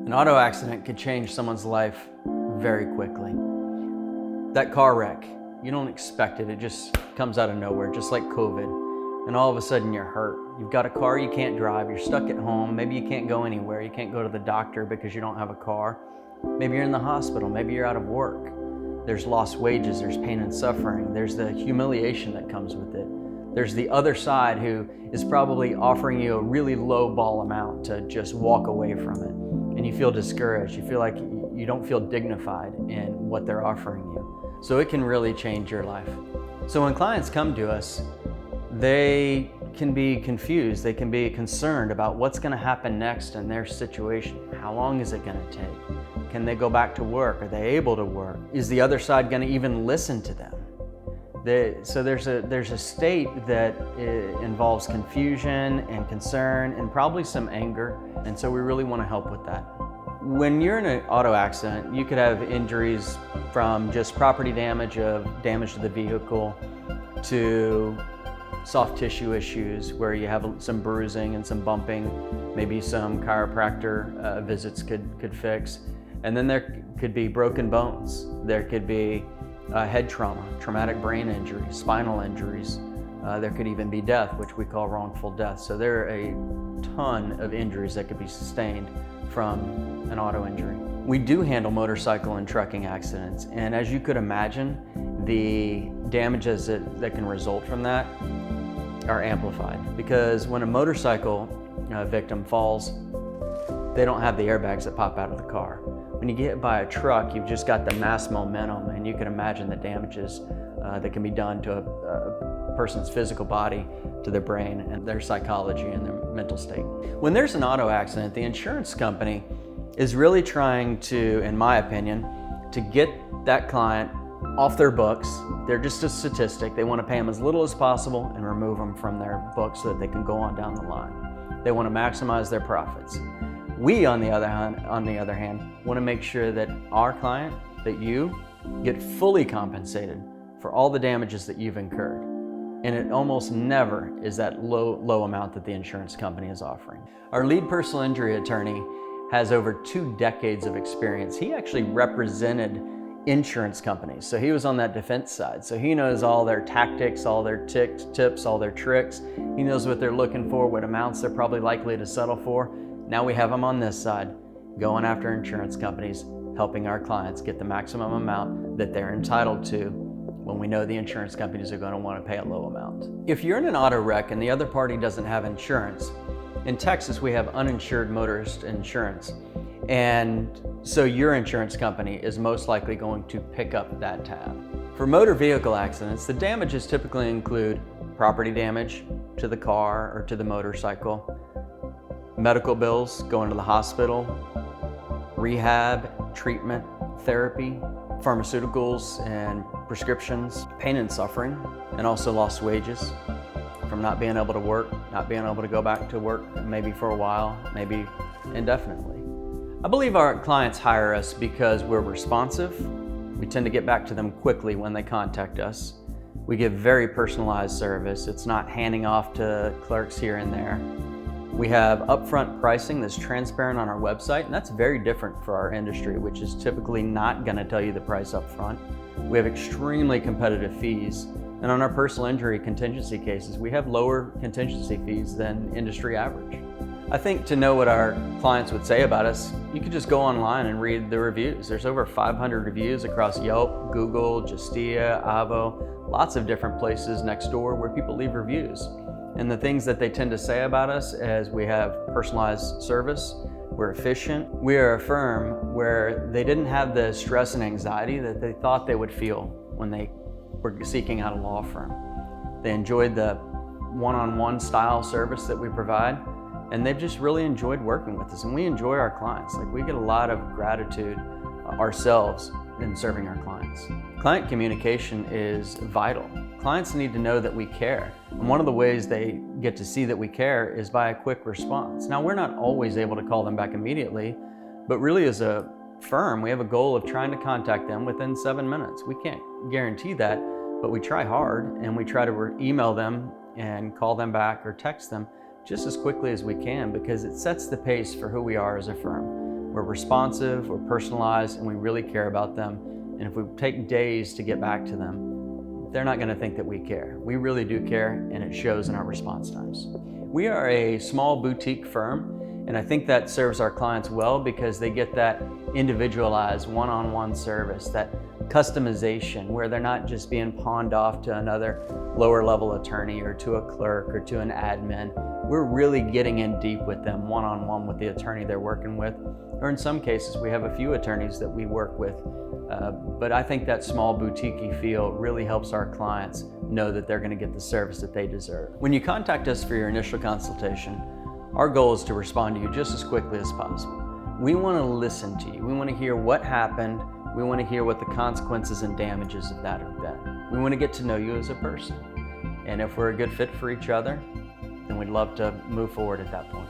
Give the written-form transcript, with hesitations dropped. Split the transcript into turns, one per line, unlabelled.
An auto accident could change someone's life very quickly. That car wreck, you don't expect it. It just comes out of nowhere, just like COVID. And all of a sudden you're hurt. You've got a car you can't drive. You're stuck at home. Maybe you can't go anywhere. You can't go to the doctor because you don't have a car. Maybe you're in the hospital. Maybe you're out of work. There's lost wages. There's pain and suffering. There's the humiliation that comes with it. There's the other side who is probably offering you a really low ball amount to just walk away from it. And you feel discouraged. You feel like you don't feel dignified in what they're offering you. So it can really change your life. So when clients come to us, they can be confused. They can be concerned about what's going to happen next in their situation. How long is it going to take? Can they go back to work? Are they able to work? Is the other side going to even listen to them? So there's a state that involves confusion and concern and probably some anger, and so we really want to help with that. When you're in an auto accident, you could have injuries from just property damage to the vehicle to soft tissue issues where you have some bruising and some bumping, maybe some chiropractor visits could fix. And then there could be broken bones. There could be head trauma, traumatic brain injuries, spinal injuries. There could even be death, which we call wrongful death. So there are a ton of injuries that could be sustained from an auto injury. We do handle motorcycle and trucking accidents, and as you could imagine, the damages that can result from that are amplified. Because when a motorcycle victim falls, they don't have the airbags that pop out of the car. When you get hit by a truck, you've just got the mass momentum, and you can imagine the damages that can be done to a person's physical body, to their brain, and their psychology and their mental state. When there's an auto accident, the insurance company is really trying to, in my opinion, to get that client off their books. They're just a statistic. They want to pay them as little as possible and remove them from their books so that they can go on down the line. They want to maximize their profits. We, on the other hand, want to make sure that our client, that you, get fully compensated for all the damages that you've incurred. And it almost never is that low amount that the insurance company is offering. Our lead personal injury attorney has over 2 decades of experience. He actually represented insurance companies. So he was on that defense side. So he knows all their tactics, all their tips, all their tricks. He knows what they're looking for, what amounts they're probably likely to settle for. Now we have him on this side, going after insurance companies, helping our clients get the maximum amount that they're entitled to when we know the insurance companies are going to want to pay a low amount. If you're in an auto wreck and the other party doesn't have insurance, in Texas we have uninsured motorist insurance. And so your insurance company is most likely going to pick up that tab. For motor vehicle accidents, the damages typically include property damage to the car or to the motorcycle, medical bills, going to the hospital, rehab, treatment, therapy, pharmaceuticals and prescriptions, pain and suffering, and also lost wages from not being able to work, not being able to go back to work, maybe for a while, maybe indefinitely. I believe our clients hire us because we're responsive. We tend to get back to them quickly when they contact us. We give very personalized service. It's not handing off to clerks here and there. We have upfront pricing that's transparent on our website, and that's very different for our industry, which is typically not going to tell you the price up front. We have extremely competitive fees, and on our personal injury contingency cases, we have lower contingency fees than industry average. I think to know what our clients would say about us, you could just go online and read the reviews. There's over 500 reviews across Yelp, Google, Justia, Avvo, lots of different places next door where people leave reviews. And the things that they tend to say about us is we have personalized service, we're efficient, we are a firm where they didn't have the stress and anxiety that they thought they would feel when they were seeking out a law firm. They enjoyed the one-on-one style service that we provide, and they've just really enjoyed working with us, and we enjoy our clients. Like, we get a lot of gratitude ourselves in serving our clients. Client communication is vital. Clients need to know that we care. And one of the ways they get to see that we care is by a quick response. Now, we're not always able to call them back immediately, but really as a firm, we have a goal of trying to contact them within 7 minutes. We can't guarantee that, but we try hard, and we try to email them and call them back or text them just as quickly as we can, because it sets the pace for who we are as a firm. we're responsive, we're personalized, and we really care about them. And if we take days to get back to them, they're not going to think that we care. We really do care, and it shows in our response times. We are a small boutique firm, and I think that serves our clients well because they get that individualized one-on-one service, that customization where they're not just being pawned off to another lower level attorney or to a clerk or to an admin. We're really getting in deep with them one-on-one with the attorney they're working with, or in some cases we have a few attorneys that we work with. But I think that small boutique-y feel really helps our clients know that they're going to get the service that they deserve. When you contact us for your initial consultation, our goal is to respond to you just as quickly as possible. We want to listen to you. We want to hear what happened. We want to hear what the consequences and damages of that have been. We want to get to know you as a person. And if we're a good fit for each other, then we'd love to move forward at that point.